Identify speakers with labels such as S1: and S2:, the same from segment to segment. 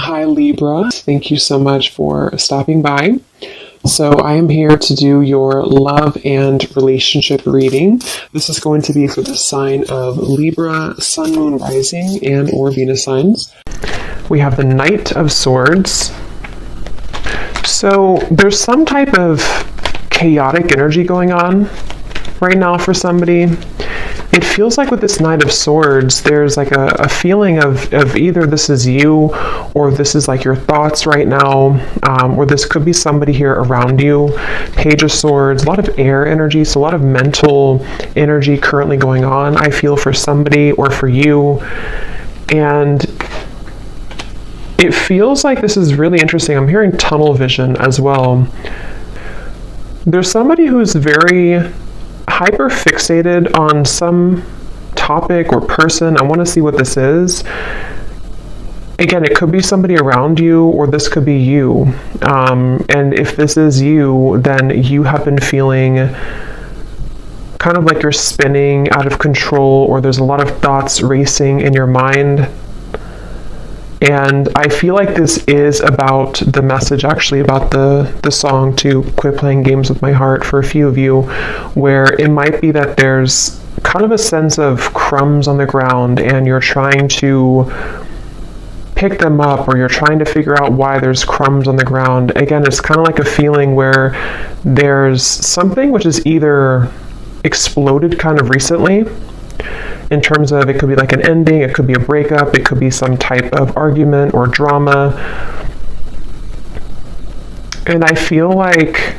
S1: Hi Libra, thank you so much for stopping by. So I am here to do your love and relationship reading. This is going to be for the sign of Libra, Sun, Moon, Rising, and or Venus signs. We have the Knight of Swords. So there's some type of chaotic energy going on right now for somebody. It feels like with this Knight of Swords, there's like a feeling of either this is you or this is like your thoughts right now, or this could be somebody here around you. Page of Swords, a lot of air energy, so a lot of mental energy currently going on, I feel, for somebody or for you. And it feels like this is really interesting. I'm hearing tunnel vision as well. There's somebody who's very hyper fixated on some topic or person. I want to see what this is. Again, it could be somebody around you or this could be you. And if this is you, then you have been feeling kind of like you're spinning out of control, or there's a lot of thoughts racing in your mind. And I feel like this is about the message, actually, about the song to Quit Playing Games with My Heart for a few of you, where it might be that there's kind of a sense of crumbs on the ground and you're trying to pick them up, or you're trying to figure out why there's crumbs on the ground. Again, it's kind of like a feeling where there's something which is either exploded kind of recently, in terms of it could be like an ending, it could be a breakup, it could be some type of argument or drama. And I feel like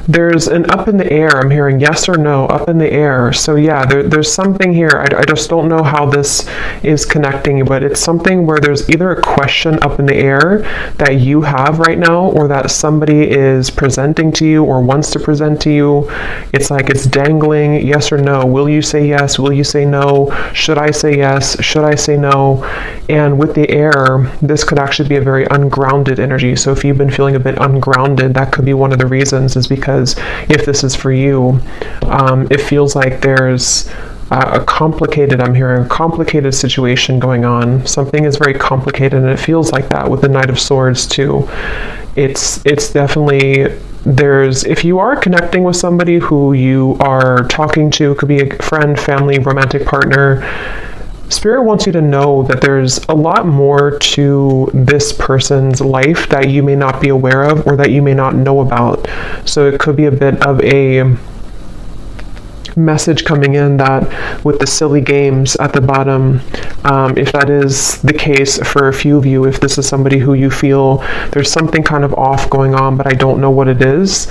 S1: there's an up in the air. I'm hearing yes or no, up in the air. So yeah, there's something here. I just don't know how this is connecting, but it's something where there's either a question up in the air that you have right now, or that somebody is presenting to you or wants to present to you. It's like it's dangling, yes or no. Will you say yes? Will you say no? Should I say yes? Should I say no? And with the air, this could actually be a very ungrounded energy. So if you've been feeling a bit ungrounded, that could be one of the reasons, is because if this is for you, it feels like there's a complicated, I'm hearing a complicated situation going on. Something is very complicated, and it feels like that with the Knight of Swords too. It's definitely, if you are connecting with somebody who you are talking to, it could be a friend, family, romantic partner, Spirit wants you to know that there's a lot more to this person's life that you may not be aware of, or that you may not know about. So it could be a bit of a message coming in that with the silly games at the bottom, if that is the case for a few of you, if this is somebody who you feel there's something kind of off going on, but I don't know what it is,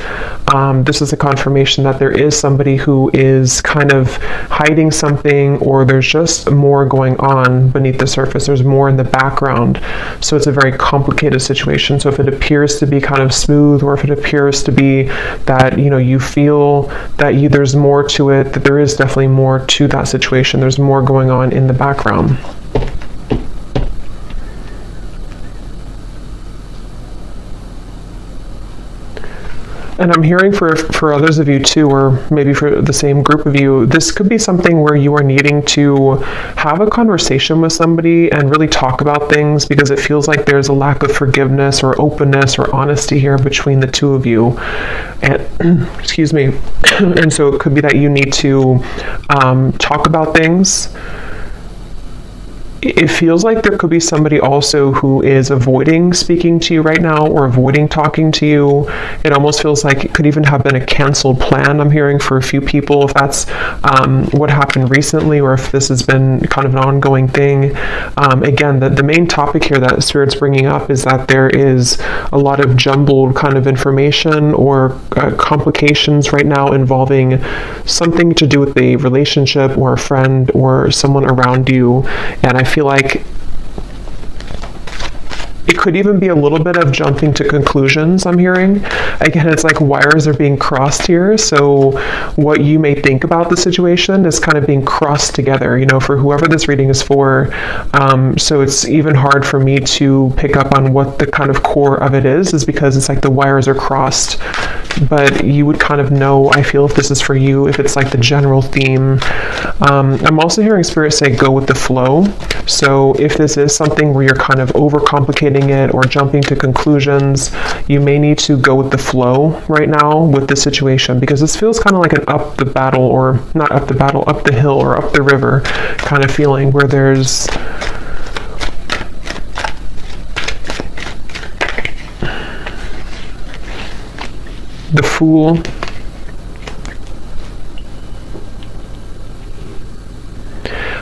S1: this is a confirmation that there is somebody who is kind of hiding something, or there's just more going on beneath the surface. There's more in the background. So it's a very complicated situation. So if it appears to be kind of smooth, or if it appears to be that, you feel that there's more to it, that there is definitely more to that situation. There's more going on in the background. And I'm hearing for others of you too, or maybe for the same group of you, this could be something where you are needing to have a conversation with somebody and really talk about things, because it feels like there's a lack of forgiveness or openness or honesty here between the two of you. And excuse me. And so it could be that you need to talk about things. It feels like there could be somebody also who is avoiding speaking to you right now, or avoiding talking to you. It almost feels like it could even have been a canceled plan, I'm hearing, for a few people, if that's what happened recently, or if this has been kind of an ongoing thing. Again, the main topic here that Spirit's bringing up is that there is a lot of jumbled kind of information or complications right now involving something to do with a relationship or a friend or someone around you. And I feel like it could even be a little bit of jumping to conclusions, I'm hearing. Again, it's like wires are being crossed here. So what you may think about the situation is kind of being crossed together, for whoever this reading is for. So it's even hard for me to pick up on what the kind of core of it is because it's like the wires are crossed but you would kind of know, I feel, if this is for you, if it's like the general theme. I'm also hearing Spirit say go with the flow. So if this is something where you're kind of overcomplicating it or jumping to conclusions, you may need to go with the flow right now with the situation, because this feels kind of like an up the battle, or not up the battle, up the hill or up the river kind of feeling, where there's the Fool.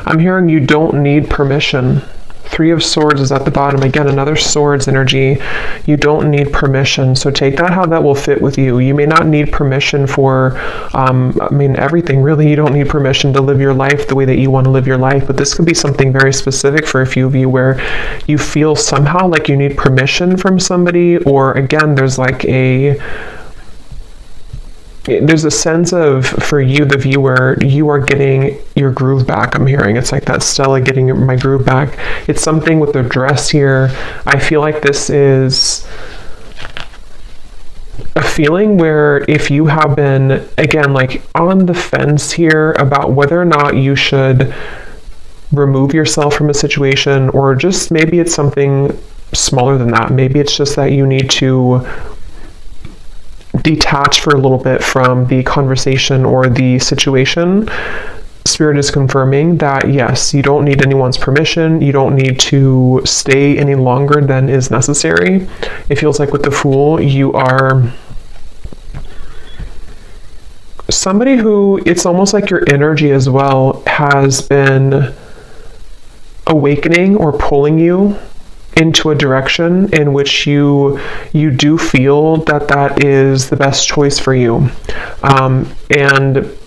S1: I'm hearing you don't need permission. Three of Swords is at the bottom. Again, another Swords energy. You don't need permission. So take that how that will fit with you. You may not need permission for, everything really. You don't need permission to live your life the way that you want to live your life. But this could be something very specific for a few of you, where you feel somehow like you need permission from somebody, or again, there's a sense of, for you, the viewer, you are getting your groove back. I'm hearing it's like that Stella getting my groove back. It's something with the dress here. I feel like this is a feeling where if you have been, again, like on the fence here about whether or not you should remove yourself from a situation, or just maybe it's something smaller than that. Maybe it's just that you need to detach for a little bit from the conversation or the situation. Spirit is confirming that yes, you don't need anyone's permission. You don't need to stay any longer than is necessary. It feels like with the Fool, you are somebody who, it's almost like your energy as well has been awakening or pulling you into a direction in which you do feel that that is the best choice for you. And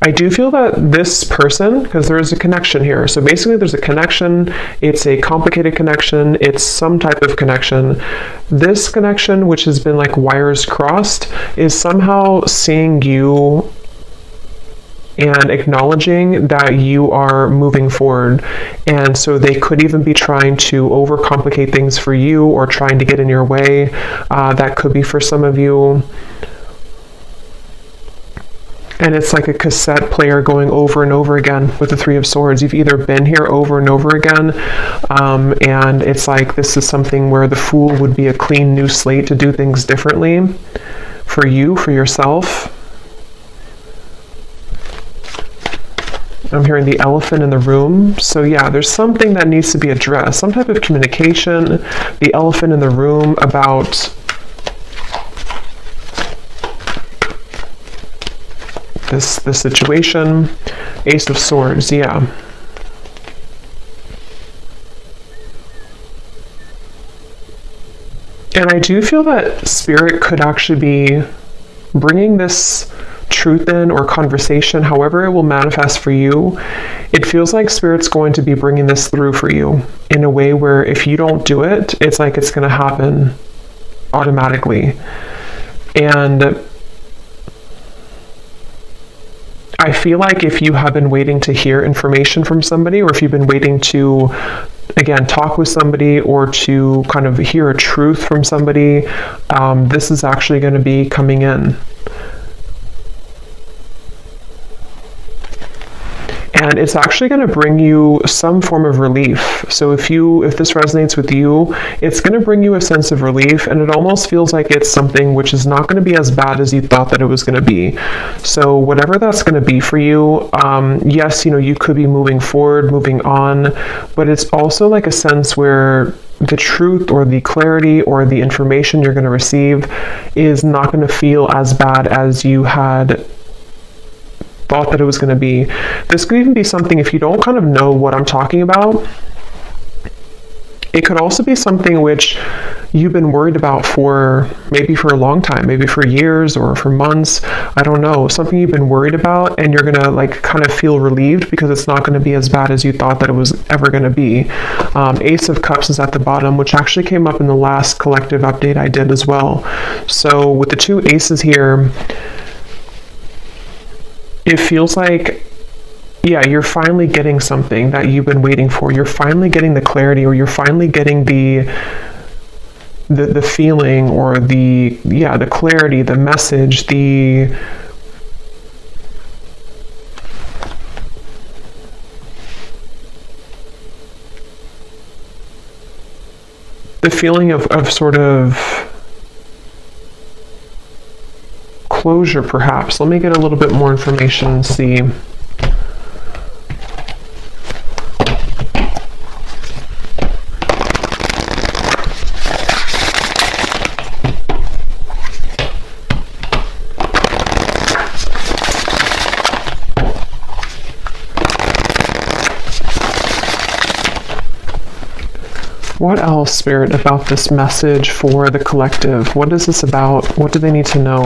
S1: I do feel that this person, because there is a connection here. So basically there's a connection. It's a complicated connection. It's some type of connection. This connection, which has been like wires crossed, is somehow seeing you and acknowledging that you are moving forward. And so they could even be trying to overcomplicate things for you, or trying to get in your way. That could be for some of you. And it's like a cassette player going over and over again with the Three of Swords. You've either been here over and over again, and it's like this is something where the Fool would be a clean new slate to do things differently for you, for yourself. I'm hearing the Elephant in the room. So yeah, there's something that needs to be addressed, some type of communication. The Elephant in the room about this situation. Ace of Swords, yeah. And I do feel that Spirit could actually be bringing this truth in, or conversation, however it will manifest for you. It feels like Spirit's going to be bringing this through for you in a way where if you don't do it, it's like it's going to happen automatically. And I feel like if you have been waiting to hear information from somebody, or if you've been waiting to, again, talk with somebody, or to kind of hear a truth from somebody, this is actually going to be coming in. And it's actually going to bring you some form of relief. So if this resonates with you, it's going to bring you a sense of relief, and it almost feels like it's something which is not going to be as bad as you thought that it was going to be. So whatever that's going to be for you, yes, you could be moving forward, moving on, but it's also like a sense where the truth, or the clarity, or the information you're going to receive is not going to feel as bad as you had thought that it was going to be. This could even be something, if you don't kind of know what I'm talking about, it could also be something which you've been worried about for maybe for a long time, maybe for years or for months. I don't know, something you've been worried about, and you're going to like kind of feel relieved because it's not going to be as bad as you thought that it was ever going to be. Ace of Cups is at the bottom, which actually came up in the last collective update I did as well. So with the two aces here, it feels like, yeah, you're finally getting something that you've been waiting for. You're finally getting the clarity, or you're finally getting the the feeling, or the clarity, the message, the feeling of sort of closure, perhaps. Let me get a little bit more information and see. What else, Spirit, about this message for the collective? What is this about? What do they need to know?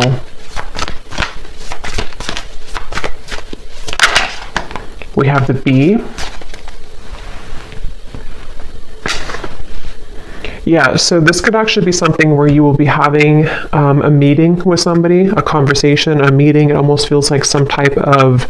S1: We have the Bee. Yeah, so this could actually be something where you will be having a meeting with somebody, a conversation, a meeting. It almost feels like some type of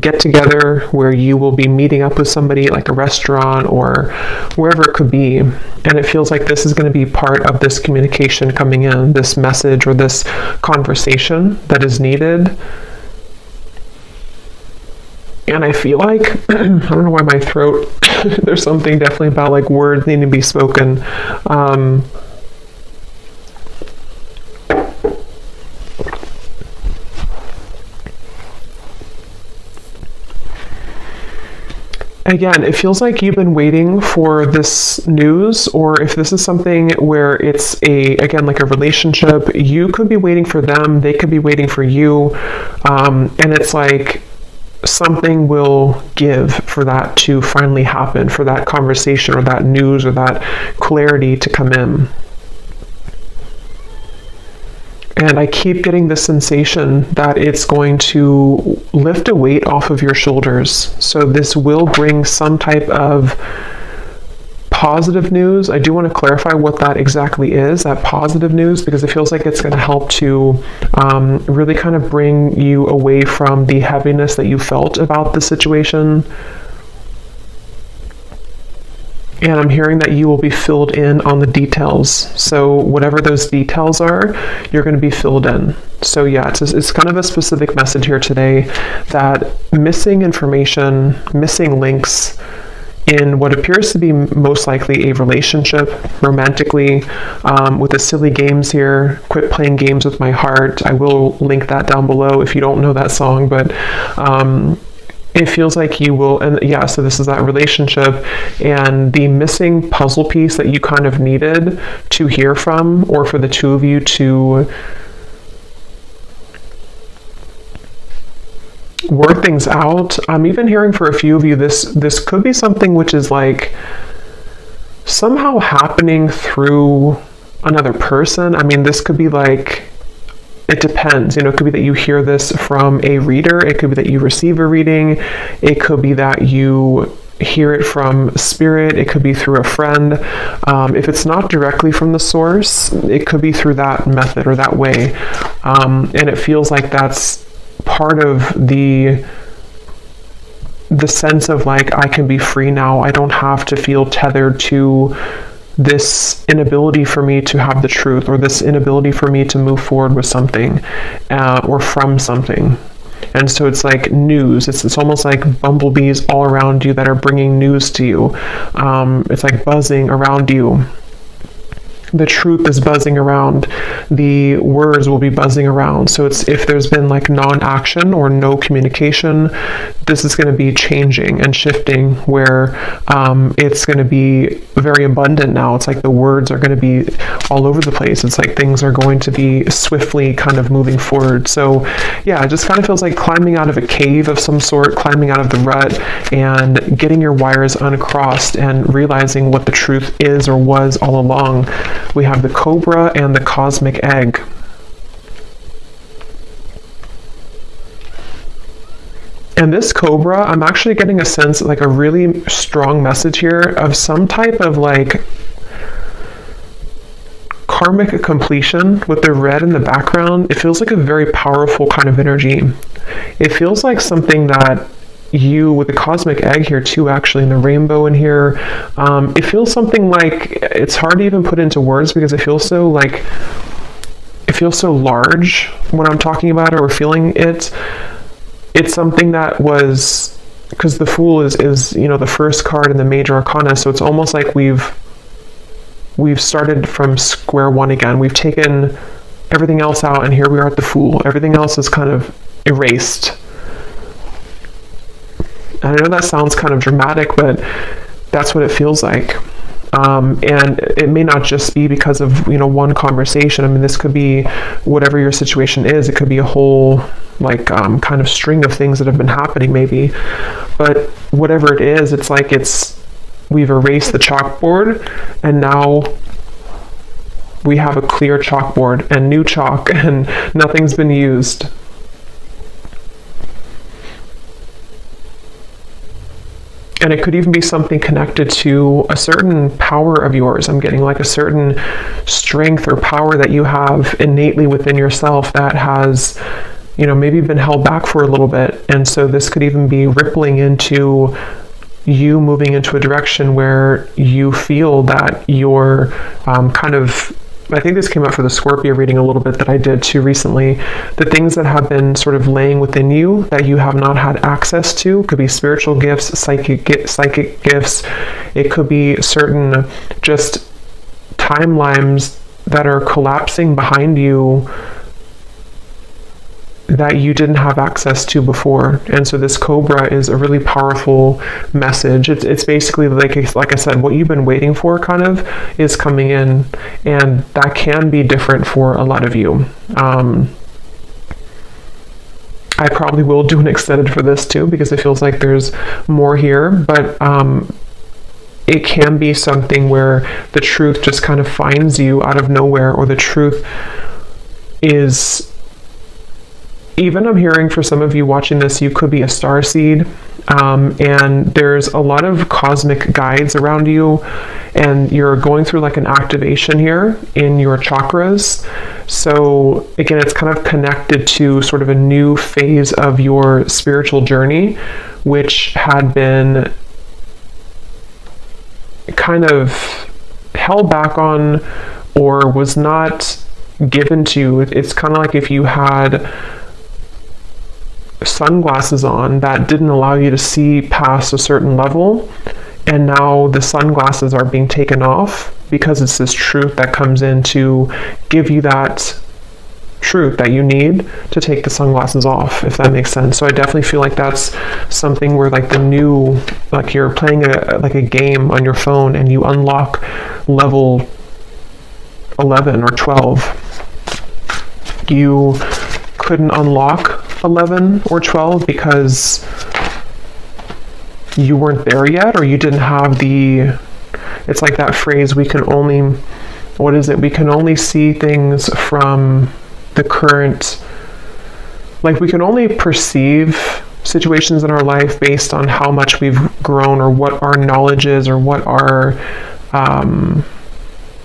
S1: get-together where you will be meeting up with somebody, like a restaurant or wherever it could be. And it feels like this is going to be part of this communication coming in, this message or this conversation that is needed. And I feel like, I don't know why my throat, there's something definitely about like words needing to be spoken. Again, it feels like you've been waiting for this news, or if this is something where it's again, like a relationship, you could be waiting for them, they could be waiting for you. And it's like, something will give for that to finally happen, for that conversation or that news or that clarity to come in. And I keep getting the sensation that it's going to lift a weight off of your shoulders. So this will bring some type of positive news. I do want to clarify what that exactly is, that positive news, because it feels like it's going to help to really kind of bring you away from the heaviness that you felt about the situation. And I'm hearing that you will be filled in on the details. So whatever those details are, you're going to be filled in. So yeah, it's kind of a specific message here today that missing information, missing links, in what appears to be most likely a relationship, romantically, with the silly games here. Quit playing games with my heart. I will link that down below if you don't know that song, but it feels like you will, and yeah, so this is that relationship and the missing puzzle piece that you kind of needed to hear from, or for the two of you to work things out. I'm even hearing for a few of you, this could be something which is like somehow happening through another person. I mean, this could be like, it depends, it could be that you hear this from a reader, it could be that you receive a reading, it could be that you hear it from spirit, it could be through a friend. If it's not directly from the source, it could be through that method or that way. And it feels like that's part of the sense of like, I can be free now. I don't have to feel tethered to this inability for me to have the truth, or this inability for me to move forward with something, or from something. And so it's like news. It's almost like bumblebees all around you that are bringing news to you. It's like buzzing around you. The truth is buzzing around. The words will be buzzing around. So it's, if there's been like non-action or no communication, this is going to be changing and shifting, where it's going to be very abundant now. It's like the words are going to be all over the place. It's like things are going to be swiftly kind of moving forward. So yeah, it just kind of feels like climbing out of a cave of some sort, climbing out of the rut and getting your wires uncrossed and realizing what the truth is or was all along. We have the Cobra and the Cosmic Egg. And this Cobra, I'm actually getting a sense, like a really strong message here of some type of like karmic completion with the red in the background. It feels like a very powerful kind of energy. It feels like something that you with the cosmic egg here too, actually, and the rainbow in here. It feels something like, it's hard to even put into words because it feels so like, it feels so large when I'm talking about it or feeling it. It's something that was, because the Fool is you know, the first card in the major arcana, so it's almost like we've started from square one again. We've taken everything else out, and here we are at the Fool. Everything else is kind of erased. And I know that sounds kind of dramatic, but that's what it feels like. And it may not just be because of, you know, one conversation. I mean, this could be whatever your situation is. It could be a whole, like, kind of string of things that have been happening, maybe. But whatever it is, it's like we've erased the chalkboard, and now we have a clear chalkboard and new chalk, and nothing's been used. And it could even be something connected to a certain power of yours. I'm getting like a certain strength or power that you have innately within yourself that has, you know, maybe been held back for a little bit. And so this could even be rippling into you moving into a direction where you feel that you're kind of, I think this came up for the Scorpio reading a little bit that I did too recently. The things that have been sort of laying within you that you have not had access to, could be spiritual gifts, psychic gifts. It could be certain just timelines that are collapsing behind you that you didn't have access to before. And so this Cobra is a really powerful message. It's basically like I said, what you've been waiting for kind of is coming in, and that can be different for a lot of you. I probably will do an extended for this too, because it feels like there's more here, but it can be something where the truth just kind of finds you out of nowhere, or the truth is, even I'm hearing for some of you watching this, you could be a starseed, and there's a lot of cosmic guides around you, and you're going through like an activation here in your chakras. So again, it's kind of connected to sort of a new phase of your spiritual journey, which had been kind of held back on or was not given to you. It's kind of like if you had sunglasses on that didn't allow you to see past a certain level, and now the sunglasses are being taken off because it's this truth that comes in to give you that truth that you need to take the sunglasses off, if that makes sense. So I definitely feel like that's something where like the new, like you're playing a game on your phone and you unlock level 11 or 12. You couldn't unlock 11 or 12 because you weren't there yet, or you didn't have the, it's like that phrase, we can only, what is it? We can only see things from the current, like we can only perceive situations in our life based on how much we've grown, or what our knowledge is, or what our,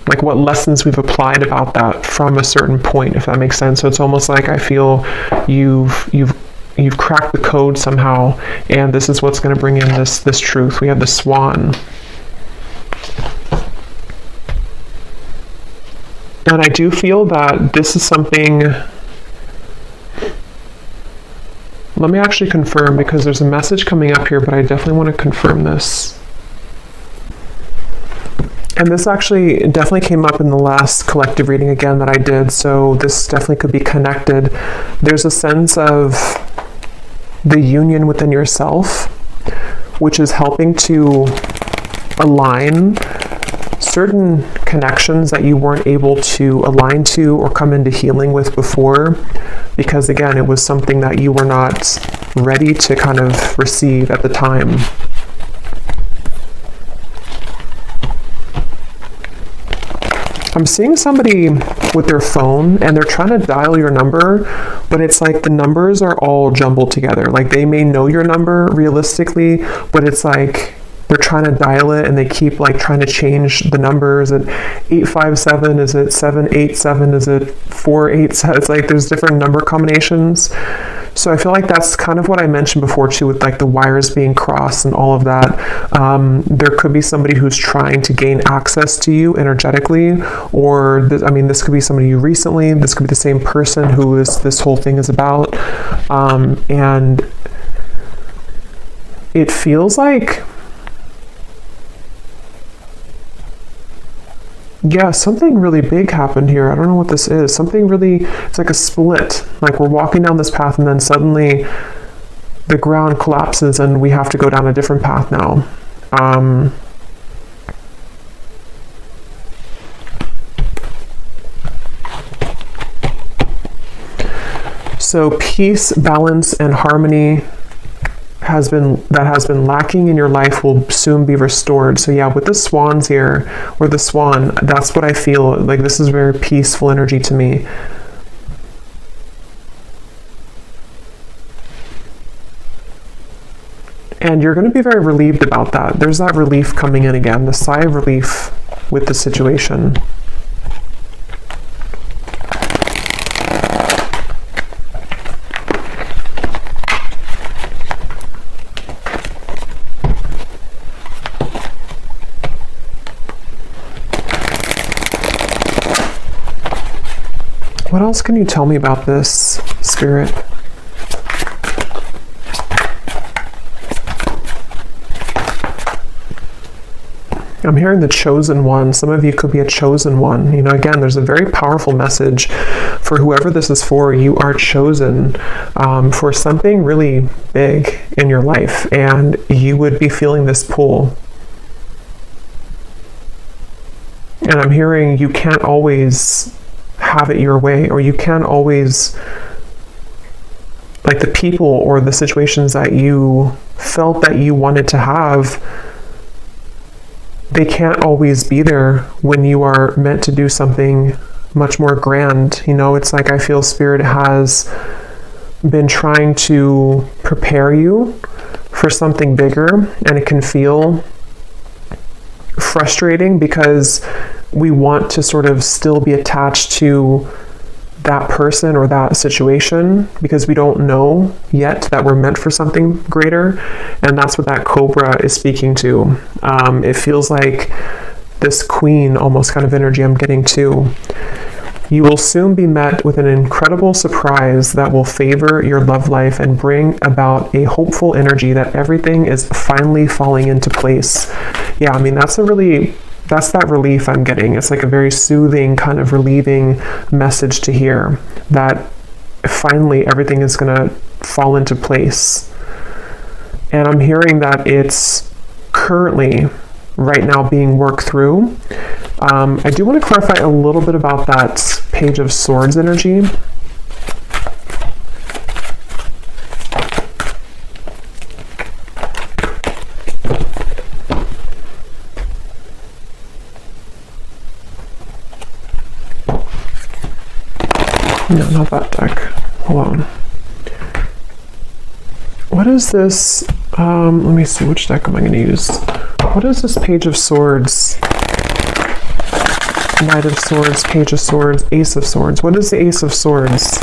S1: like what lessons we've applied about that from a certain point, if that makes sense. So it's almost like I feel you've cracked the code somehow, and this is what's going to bring in this truth. We have the Swan. And I do feel that this is something, let me actually confirm, because there's a message coming up here, but I definitely want to confirm this. And this actually definitely came up in the last collective reading again that I did, so this definitely could be connected. There's a sense of the union within yourself, which is helping to align certain connections that you weren't able to align to or come into healing with before, because again, it was something that you were not ready to kind of receive at the time. I'm seeing somebody with their phone and they're trying to dial your number, but it's like the numbers are all jumbled together. Like they may know your number realistically, but it's like they're trying to dial it and they keep like trying to change the numbers. Is it 857? Is it 787? Is it 487? It's like there's different number combinations. So I feel like that's kind of what I mentioned before too, with like the wires being crossed and all of that. There could be somebody who's trying to gain access to you energetically, or this could be somebody you recently, this could be the same person who this whole thing is about. And it feels like, yeah, something really big happened here. I don't know what this is. Something really, it's like a split. Like we're walking down this path and then suddenly the ground collapses and we have to go down a different path now. So peace, balance, and harmony has been lacking in your life will soon be restored. So yeah, with the swans here, or the swan, that's what I feel like. This is very peaceful energy to me. And you're going to be very relieved about that. There's that relief coming in again, the sigh of relief with the situation. What else can you tell me about this, Spirit? I'm hearing the chosen one. Some of you could be a chosen one. You know, again, there's a very powerful message for whoever this is for. You are chosen for something really big in your life, and you would be feeling this pull. And I'm hearing you can't always have it your way, or you can't always, like the people or the situations that you felt that you wanted to have, they can't always be there when you are meant to do something much more grand. You know, it's like I feel Spirit has been trying to prepare you for something bigger, and it can feel frustrating because we want to sort of still be attached to that person or that situation because we don't know yet that we're meant for something greater. And that's what that cobra is speaking to. It feels like this queen almost kind of energy I'm getting too. You will soon be met with an incredible surprise that will favor your love life and bring about a hopeful energy that everything is finally falling into place. Yeah, I mean, that's that relief I'm getting. It's like a very soothing, kind of relieving message to hear that finally everything is going to fall into place. And I'm hearing that it's currently right now being worked through. I do want to clarify a little bit about that Page of Swords energy. No, not that deck. Hold on. What is this? Let me see, which deck am I going to use? What is this Page of Swords? Knight of Swords, Page of Swords, Ace of Swords. What is the Ace of Swords?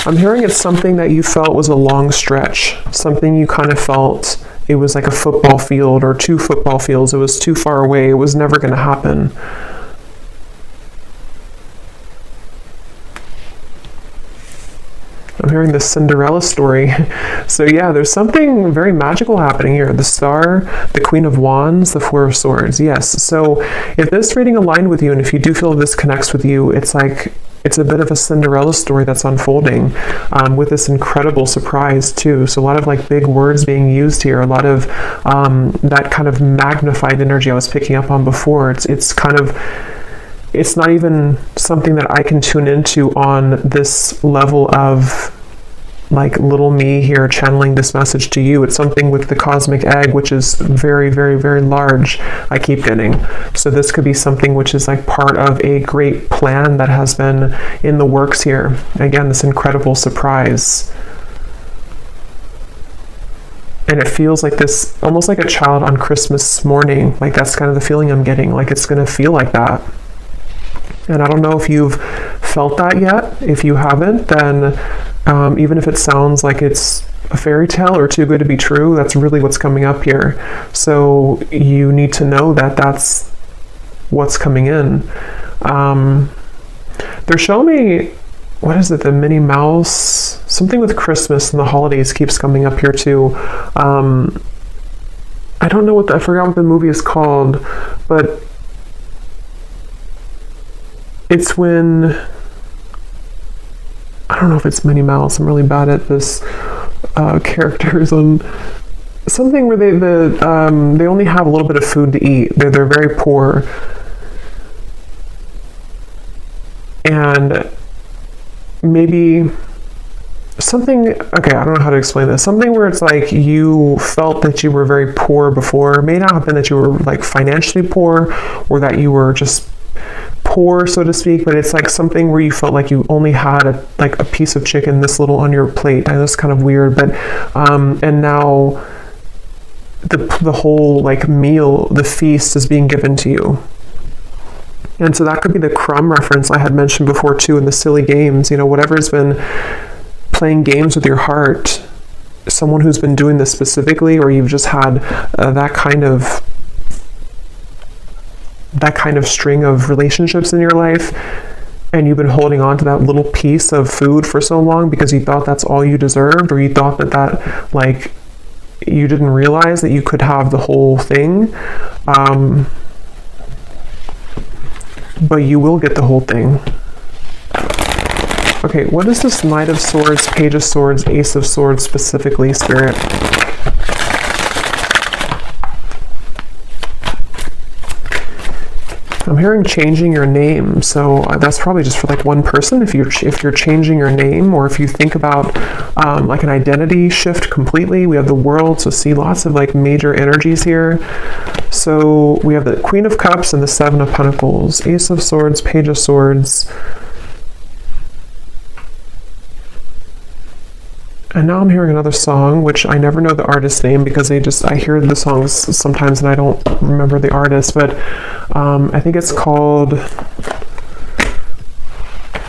S1: I'm hearing it's something that you felt was a long stretch. Something you kind of felt it was like a football field or 2 football fields. It was too far away. It was never going to happen. I'm hearing the Cinderella story. So yeah, there's something very magical happening here. The Star, the Queen of Wands, the Four of Swords. Yes. So if this reading aligned with you, and if you do feel this connects with you, it's like it's a bit of a Cinderella story that's unfolding with this incredible surprise too. So a lot of like big words being used here, a lot of that kind of magnified energy I was picking up on before. It's kind of, it's not even something that I can tune into on this level of like little me here channeling this message to you. It's something with the cosmic egg, which is very, very, very large, I keep getting. So this could be something which is like part of a great plan that has been in the works here. Again, this incredible surprise. And it feels like this, almost like a child on Christmas morning. Like that's kind of the feeling I'm getting. Like it's going to feel like that. And I don't know if you've felt that yet. If you haven't, then even if it sounds like it's a fairy tale or too good to be true, that's really what's coming up here. So you need to know that that's what's coming in. They're showing me, what is it, the Minnie Mouse? Something with Christmas and the holidays keeps coming up here too. I don't know I forgot what the movie is called, but it's when, I don't know if it's Minnie Mouse. I'm really bad at this characters on something where they only have a little bit of food to eat. They're very poor, and maybe something, okay, I don't know how to explain this. Something where it's like you felt that you were very poor before. It may not have been that you were like financially poor or that you were just poor, so to speak, but it's like something where you felt like you only had a piece of chicken this little on your plate. I know it's kind of weird, but and now the whole like meal, the feast is being given to you. And so that could be the crumb reference I had mentioned before too, in the silly games, you know, whatever's been playing games with your heart, someone who's been doing this specifically, or you've just had that kind of string of relationships in your life, and you've been holding on to that little piece of food for so long because you thought that's all you deserved, or you thought that like you didn't realize that you could have the whole thing, but you will get the whole thing. Okay, what is this Knight of Swords, Page of Swords, Ace of Swords specifically, Spirit? I'm hearing changing your name, so that's probably just for like one person. If you're changing your name, or if you think about like an identity shift completely. We have the World, so see lots of like major energies here. So we have the Queen of Cups and the Seven of Pentacles, Ace of Swords, Page of Swords. And now I'm hearing another song, which I never know the artist's name because I hear the songs sometimes and I don't remember the artist, but I think it's called,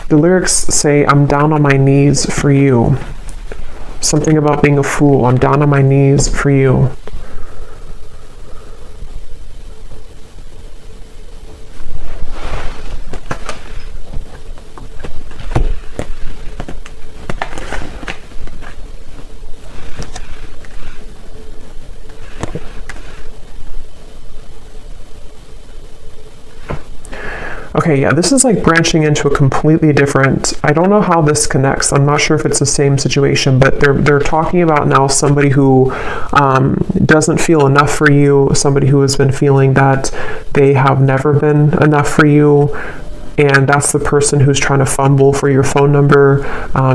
S1: the lyrics say, I'm down on my knees for you. Something about being a fool. I'm down on my knees for you. Okay, yeah, this is like branching into a completely different, I don't know how this connects. I'm not sure if it's the same situation, but they're talking about now somebody who doesn't feel enough for you, somebody who has been feeling that they have never been enough for you, and that's the person who's trying to fumble for your phone number,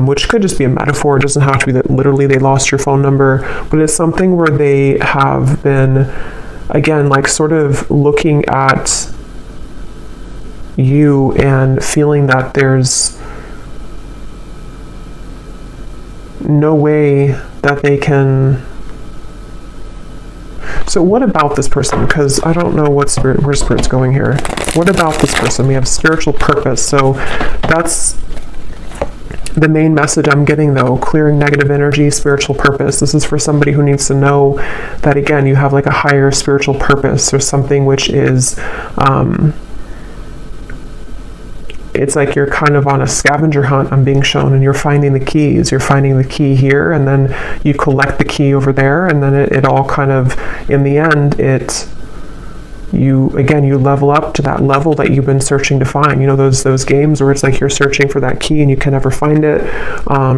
S1: which could just be a metaphor. It doesn't have to be that literally they lost your phone number, but it's something where they have been, again, like sort of looking at you and feeling that there's no way that they can. So what about this person? Because I don't know where Spirit's going here. What about this person? We have spiritual purpose. So that's the main message I'm getting, though. Clearing negative energy, spiritual purpose. This is for somebody who needs to know that, again, you have like a higher spiritual purpose, or something which is it's like you're kind of on a scavenger hunt, I'm being shown, and you're finding the keys. You're finding the key here, and then you collect the key over there, and then it all kind of, in the end, you level up to that level that you've been searching to find. You know, those games where it's like you're searching for that key and you can never find it.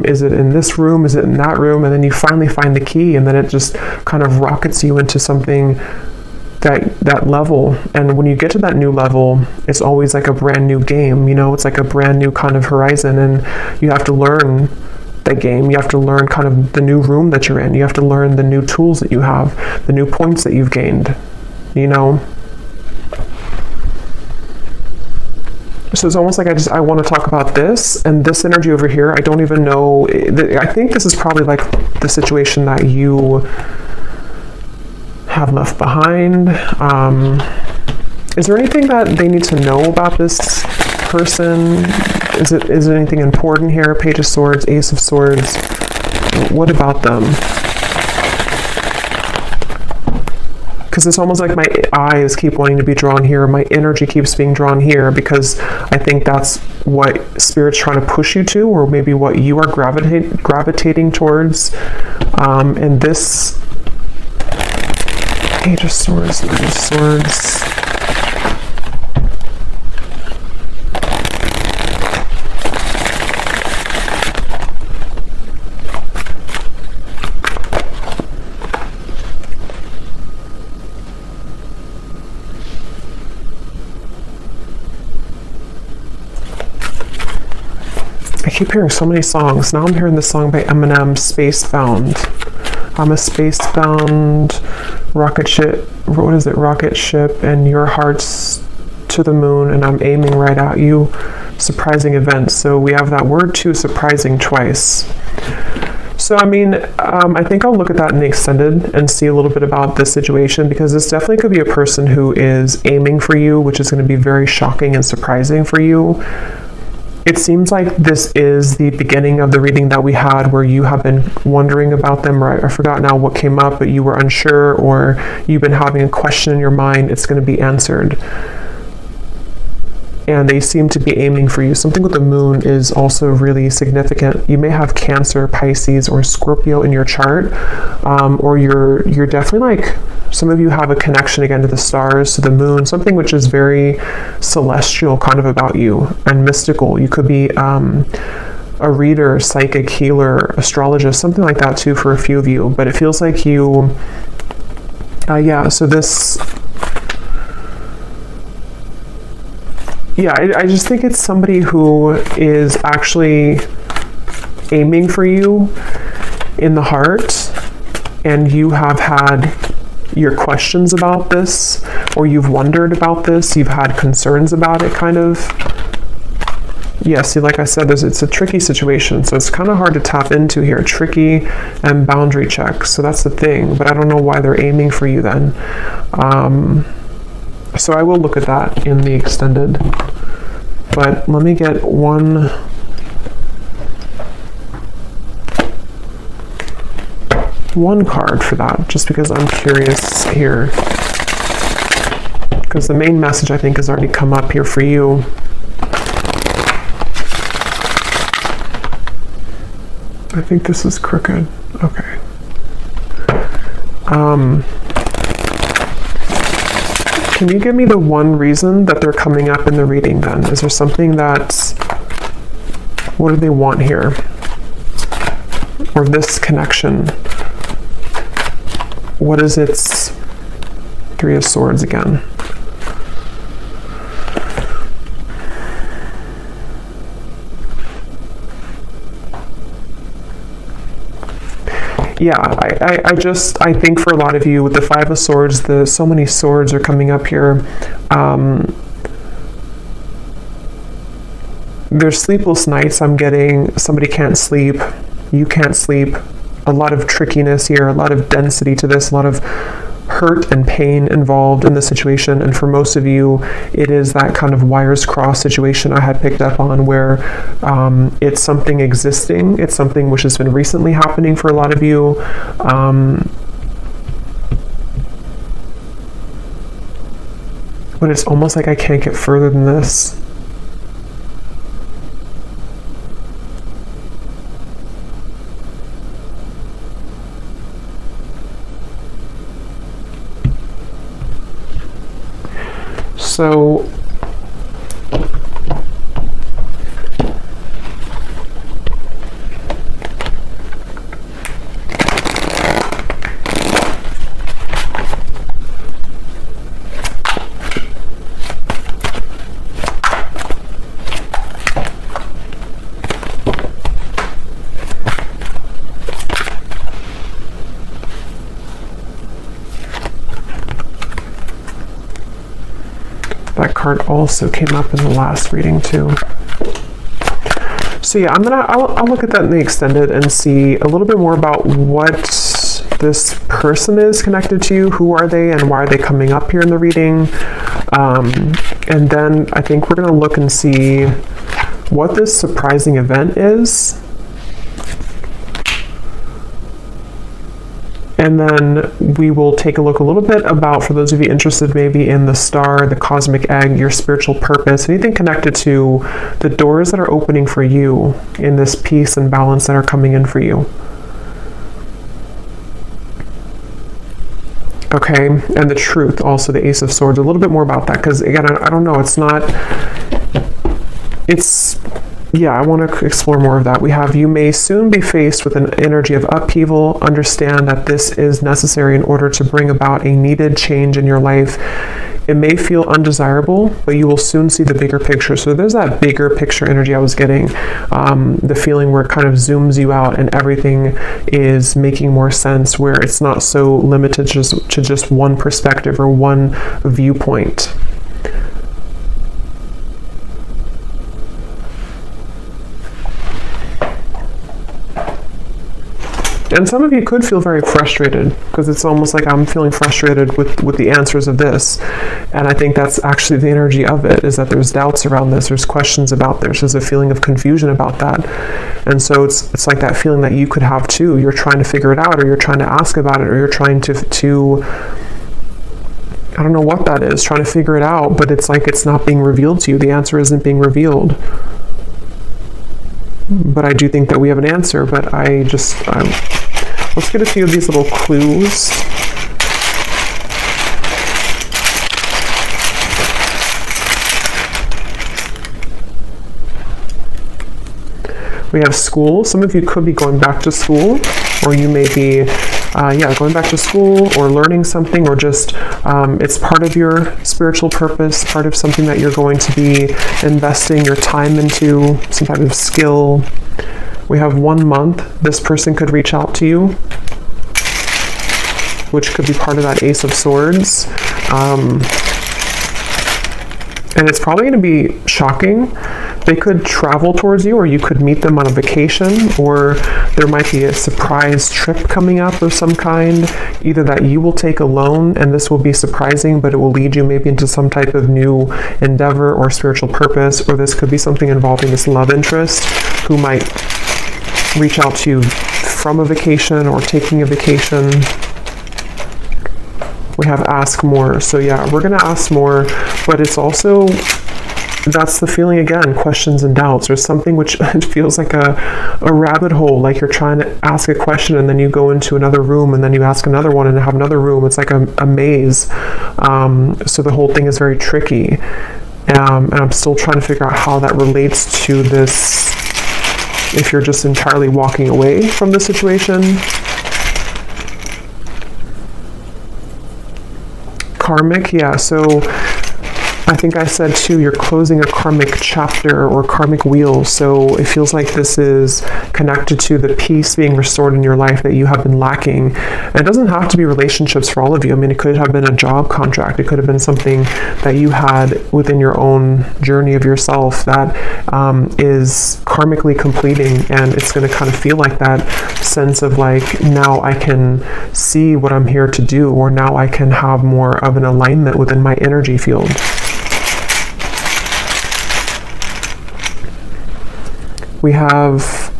S1: Is it in this room? Is it in that room? And then you finally find the key, and then it just kind of rockets you into something, that level. And when you get to that new level, it's always like a brand new game, you know, it's like a brand new kind of horizon, and you have to learn that game. You have to learn kind of the new room that you're in. You have to learn the new tools that you have, the new points that you've gained, you know. So it's almost like I want to talk about this, and this energy over here, I don't even know. I think this is probably like the situation that you have left behind. Is there anything that they need to know about this person? Is it anything important here? Page of Swords, Ace of Swords. What about them? Because it's almost like my eyes keep wanting to be drawn here. My energy keeps being drawn here because I think that's what Spirit's trying to push you to, or maybe what you are gravitating towards. And this Page of Swords, Page of Swords. I keep hearing so many songs. Now I'm hearing the song by Eminem, Spacebound. I'm a spacebound rocket ship. What is it? Rocket ship, and your heart's to the moon, and I'm aiming right at you. Surprising events. So we have that word too, surprising, twice. So, I mean, I think I'll look at that in the extended and see a little bit about this situation, because this definitely could be a person who is aiming for you, which is going to be very shocking and surprising for you. It seems like this is the beginning of the reading that we had where you have been wondering about them, or I forgot now what came up, but you were unsure, or you've been having a question in your mind. It's going to be answered. And they seem to be aiming for you. Something with the moon is also really significant. You may have Cancer, Pisces, or Scorpio in your chart, or you're definitely like, some of you have a connection again to the stars, to the moon, something which is very celestial kind of about you and mystical. You could be a reader, psychic, healer, astrologist, something like that too for a few of you. But it feels like you, so this, I just think it's somebody who is actually aiming for you in the heart, and you have had your questions about this, or you've wondered about this, you've had concerns about it, kind of. Yeah, see, like I said, it's a tricky situation, so it's kind of hard to tap into here. Tricky and boundary checks, so that's the thing, but I don't know why they're aiming for you then. So I will look at that in the extended, but let me get one card for that, just because I'm curious here, because the main message I think has already come up here for you. I think this is crooked. Okay. Can you give me the one reason that they're coming up in the reading then? Is there something that's, what do they want here? Or this connection? What is its Three of Swords again? Yeah, I think for a lot of you with the Five of Swords, so many swords are coming up here. There's sleepless nights I'm getting. Somebody can't sleep. You can't sleep. A lot of trickiness here, a lot of density to this, a lot of hurt and pain involved in the situation. And for most of you, it is that kind of wires cross situation I had picked up on, where it's something existing. It's something which has been recently happening for a lot of you. But it's almost like I can't get further than this. So that card also came up in the last reading too. So yeah, I'll look at that in the extended and see a little bit more about what this person is connected to. Who are they and why are they coming up here in the reading? And then I think we're going to look and see what this surprising event is. And then we will take a look a little bit about, for those of you interested maybe in the star, the cosmic egg, your spiritual purpose, anything connected to the doors that are opening for you in this peace and balance that are coming in for you. Okay, and the truth, also the Ace of Swords, a little bit more about that, because again, I don't know, yeah, I want to explore more of that. We have, you may soon be faced with an energy of upheaval. Understand that this is necessary in order to bring about a needed change in your life. It may feel undesirable, but you will soon see the bigger picture. So there's that bigger picture energy I was getting, the feeling where it kind of zooms you out and everything is making more sense, where it's not so limited to just one perspective or one viewpoint. And some of you could feel very frustrated, because it's almost like I'm feeling frustrated with the answers of this. And I think that's actually the energy of it, is that there's doubts around this, there's questions about this, there's a feeling of confusion about that. And so it's like that feeling that you could have too. You're trying to figure it out, or you're trying to ask about it, or you're trying to I don't know what that is, trying to figure it out, but it's like it's not being revealed to you. The answer isn't being revealed. But I do think that we have an answer, but let's get a few of these little clues. We have school. Some of you could be going back to school, or you may be going back to school or learning something, or just it's part of your spiritual purpose, part of something that you're going to be investing your time into, some type of skill. We have 1 month. This person could reach out to you, which could be part of that Ace of Swords. And it's probably going to be shocking. They could travel towards you, or you could meet them on a vacation, or there might be a surprise trip coming up of some kind, either that you will take alone, and this will be surprising, but it will lead you maybe into some type of new endeavor or spiritual purpose, or this could be something involving this love interest who might reach out to you from a vacation or taking a vacation. We have ask more. So yeah, we're going to ask more, but it's also, that's the feeling again, questions and doubts. There's something which it feels like a rabbit hole, like you're trying to ask a question and then you go into another room and then you ask another one and have another room. It's like a maze. So the whole thing is very tricky. And I'm still trying to figure out how that relates to this, if you're just entirely walking away from the situation. Karmic, yeah, so I think I said too, you're closing a karmic chapter or karmic wheel. So it feels like this is connected to the peace being restored in your life that you have been lacking. And it doesn't have to be relationships for all of you. I mean, it could have been a job contract. It could have been something that you had within your own journey of yourself that is karmically completing. And it's going to kind of feel like that sense of like, now I can see what I'm here to do, or now I can have more of an alignment within my energy field. We have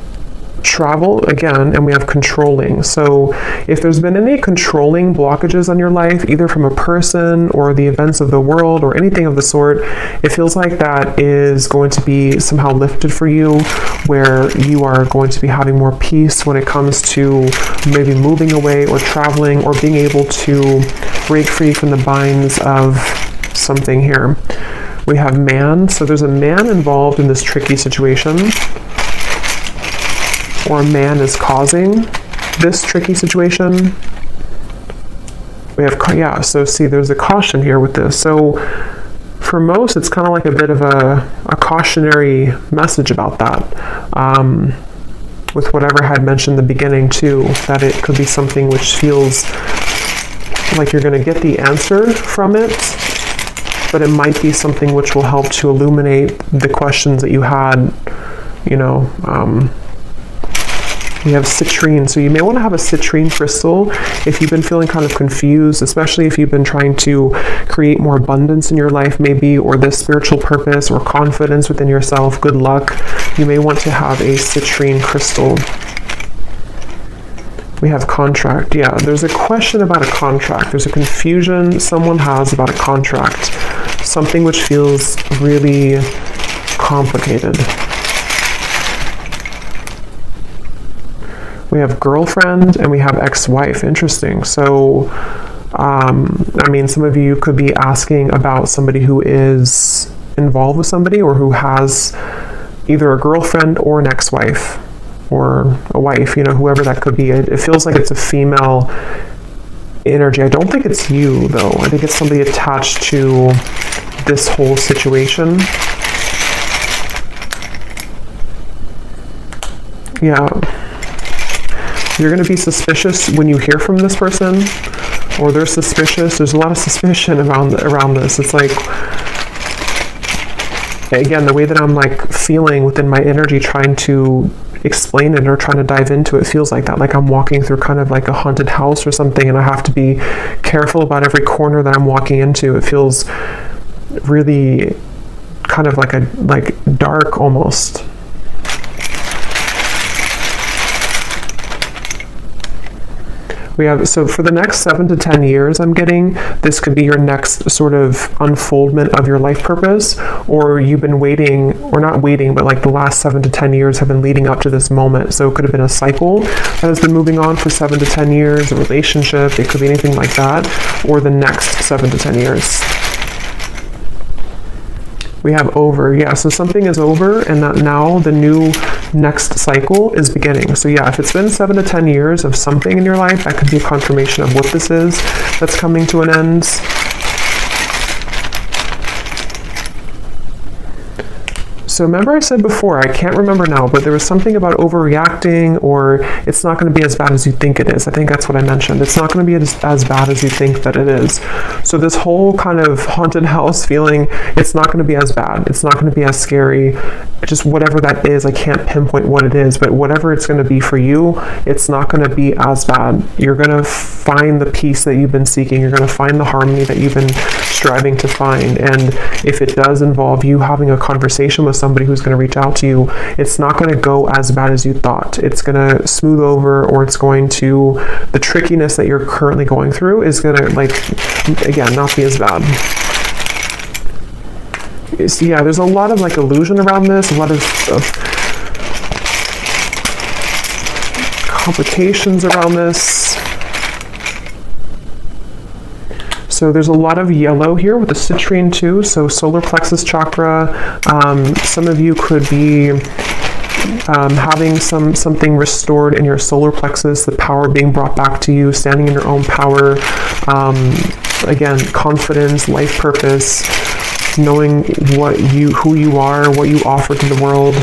S1: travel again, and we have controlling. So if there's been any controlling blockages on your life, either from a person or the events of the world or anything of the sort, it feels like that is going to be somehow lifted for you, where you are going to be having more peace when it comes to maybe moving away or traveling or being able to break free from the binds of something here. We have man. So there's a man involved in this tricky situation, or a man is causing this tricky situation. We have, yeah, so see, there's a caution here with this. So for most, it's kind of like a bit of a cautionary message about that. With whatever I had mentioned in the beginning too, that it could be something which feels like you're going to get the answer from it, but it might be something which will help to illuminate the questions that you had, We have citrine. So you may want to have a citrine crystal if you've been feeling kind of confused, especially if you've been trying to create more abundance in your life maybe, or this spiritual purpose or confidence within yourself, good luck. You may want to have a citrine crystal. We have contract. Yeah, there's a question about a contract. There's a confusion someone has about a contract. Something which feels really complicated. We have girlfriend and we have ex-wife. Interesting. So, I mean, some of you could be asking about somebody who is involved with somebody or who has either a girlfriend or an ex-wife or a wife, you know, whoever that could be. It feels like it's a female energy. I don't think it's you, though. I think it's somebody attached to this whole situation. Yeah. You're going to be suspicious when you hear from this person, or they're suspicious. There's a lot of suspicion around this. It's like, again, the way that I'm like feeling within my energy, trying to explain it or trying to dive into it, feels like that. Like I'm walking through kind of like a haunted house or something, and I have to be careful about every corner that I'm walking into. It feels really kind of like dark almost. We have, so for the next 7 to 10 years, I'm getting, this could be your next sort of unfoldment of your life purpose, or you've been waiting, or not waiting, but like the last 7 to 10 years have been leading up to this moment. So it could have been a cycle that has been moving on for 7 to 10 years, a relationship, it could be anything like that, or the next 7 to 10 years. We have over. Yeah, so something is over, and that now the new next cycle is beginning. So yeah, if it's been 7 to 10 years of something in your life, that could be a confirmation of what this is that's coming to an end. So remember I said before, I can't remember now, but there was something about overreacting, or it's not going to be as bad as you think it is. I think that's what I mentioned. It's not going to be as bad as you think that it is. So this whole kind of haunted house feeling, it's not going to be as bad. It's not going to be as scary. Just whatever that is, I can't pinpoint what it is, but whatever it's going to be for you, it's not going to be as bad. You're going to find the peace that you've been seeking. You're going to find the harmony that you've been striving to find. And if it does involve you having a conversation with somebody who's going to reach out to you, it's not going to go as bad as you thought. It's going to smooth over, or it's going to, the trickiness that you're currently going through is going to, like, again, not be as bad. So yeah, there's a lot of like illusion around this, a lot of complications around this. So there's a lot of yellow here with the citrine too. So solar plexus chakra. Some of you could be having something restored in your solar plexus, the power being brought back to you, standing in your own power. Again, confidence, life purpose, knowing who you are, what you offer to the world.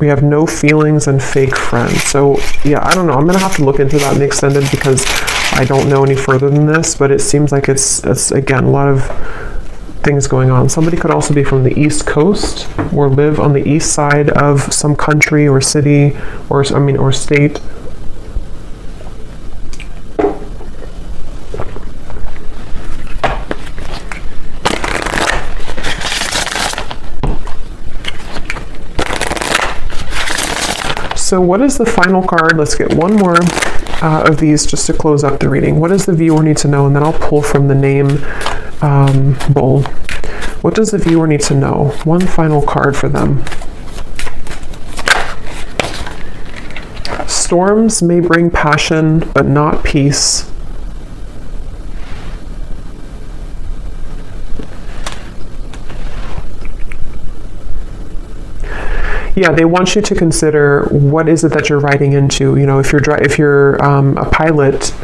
S1: We have no feelings and fake friends. So yeah, I don't know. I'm gonna have to look into that in the extended, because I don't know any further than this, but it seems like it's again a lot of things going on. Somebody could also be from the East Coast, or live on the east side of some country or city, or state. So what is the final card? Let's get one more of these just to close up the reading. What does the viewer need to know? And then I'll pull from the name bowl. What does the viewer need to know? One final card for them. Storms may bring passion, but not peace. Yeah, they want you to consider what is it that you're riding into. You know, if you're a pilot,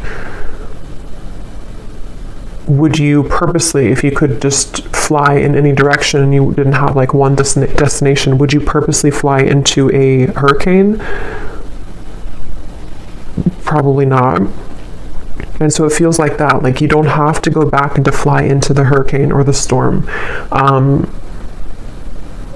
S1: would you purposely, if you could just fly in any direction and you didn't have like one destination, would you purposely fly into a hurricane? Probably not. And so it feels like that. Like you don't have to go back and to fly into the hurricane or the storm.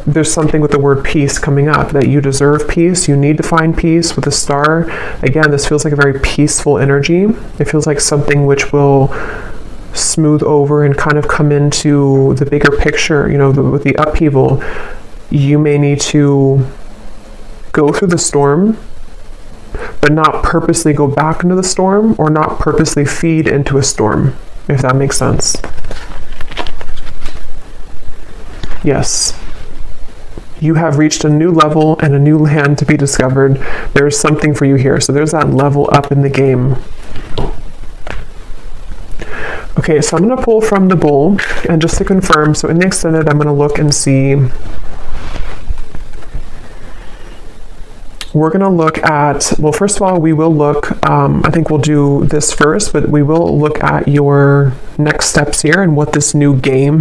S1: there's something with the word peace coming up, that you deserve peace, you need to find peace with the star. Again, this feels like a very peaceful energy. It feels like something which will smooth over and kind of come into the bigger picture, you know, with the upheaval. You may need to go through the storm, but not purposely go back into the storm, or not purposely feed into a storm, if that makes sense. Yes. You have reached a new level and a new land to be discovered. There's something for you here. So there's that level up in the game. Okay, so I'm going to pull from the bowl, and just to confirm, so in the extended, I'm going to look and see. We're going to look at, well, first of all, we will look, I think we'll do this first, but we will look at your next steps here and what this new game,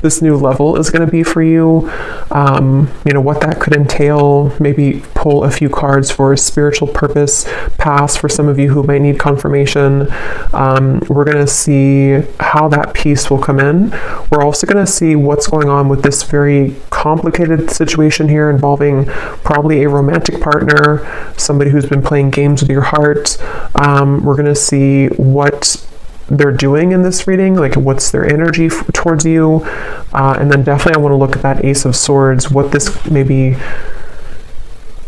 S1: this new level is going to be for you. You know, what that could entail. Maybe pull a few cards for a spiritual purpose pass for some of you who might need confirmation. We're going to see how that peace will come in. We're also going to see what's going on with this very complicated situation here involving probably a romantic partner, somebody who's been playing games with your heart. We're going to see what they're doing in this reading, like what's their energy towards you, and then definitely I want to look at that Ace of Swords, what this maybe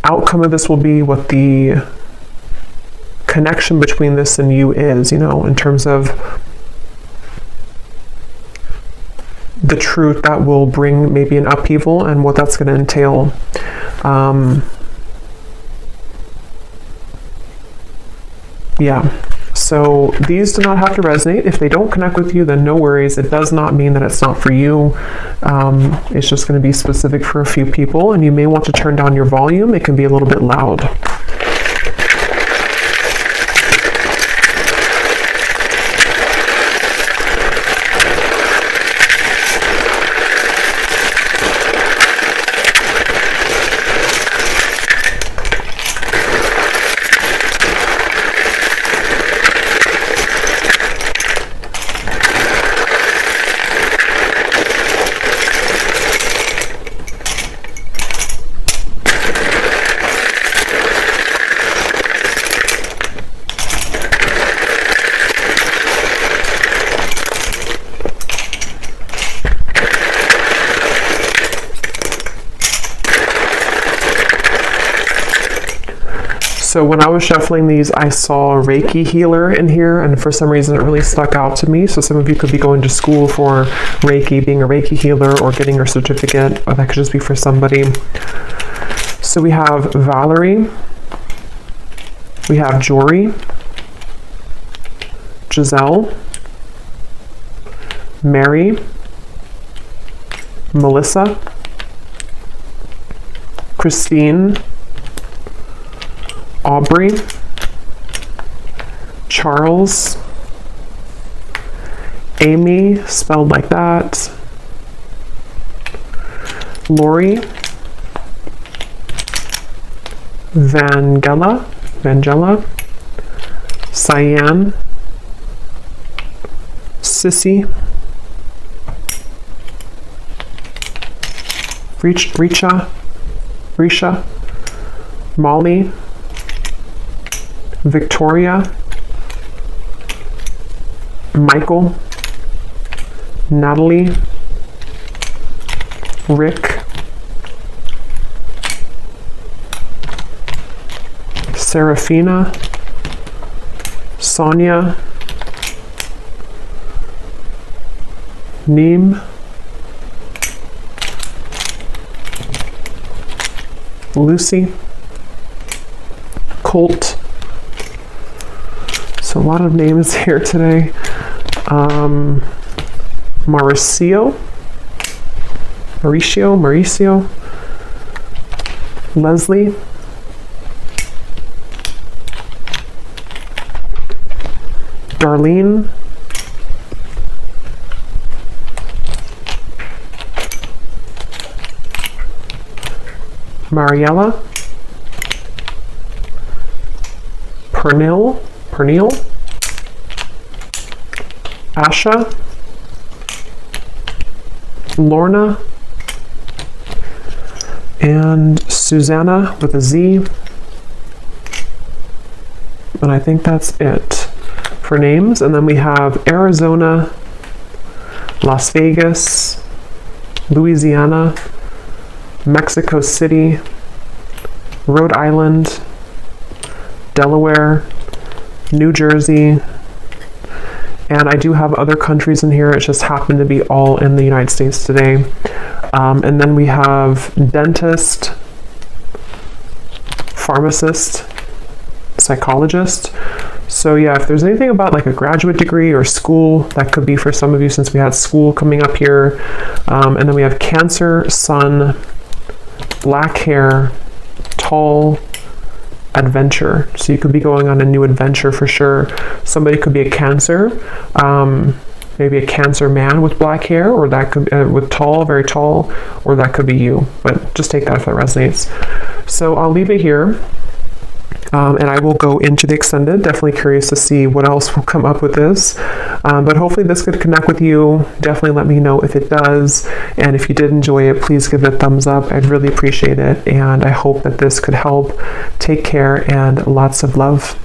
S1: outcome of this will be, what the connection between this and you is, you know, in terms of the truth that will bring maybe an upheaval and what that's going to entail. Yeah, so these do not have to resonate. If they don't connect with you, then no worries. It does not mean that it's not for you. It's just going to be specific for a few people, and you may want to turn down your volume. It can be a little bit loud. So when I was shuffling these, I saw a Reiki healer in here, and for some reason it really stuck out to me. So some of you could be going to school for Reiki, being a Reiki healer, or getting your certificate, or that could just be for somebody. So we have Valerie, we have Jory, Giselle, Mary, Melissa, Christine, Aubrey, Charles, Amy, spelled like that, Lori, Vangela, Cyan, Sissy, Risha, Molly, Victoria, Michael, Natalie, Rick, Serafina, Sonia, Neem, Lucy, Colt. So a lot of names here today. Mauricio, Leslie, Darlene, Mariella, Pernil, Asha, Lorna, and Susanna with a Z. And I think that's it for names. And then we have Arizona, Las Vegas, Louisiana, Mexico City, Rhode Island, Delaware, New Jersey, and I do have other countries in here. It just happened to be all in the United States today. And then we have dentist, pharmacist, psychologist. So yeah, if there's anything about like a graduate degree or school, that could be for some of you since we had school coming up here. And then we have Cancer, Sun, black hair, tall, adventure. So you could be going on a new adventure for sure. Somebody could be a Cancer, maybe a Cancer man with black hair, or that could with tall, very tall, or that could be you. But just take that if that resonates. So I'll leave it here. And I will go into the extended. Definitely curious to see what else will come up with this. But hopefully this could connect with you. Definitely let me know if it does. And if you did enjoy it, please give it a thumbs up. I'd really appreciate it. And I hope that this could help. Take care and lots of love.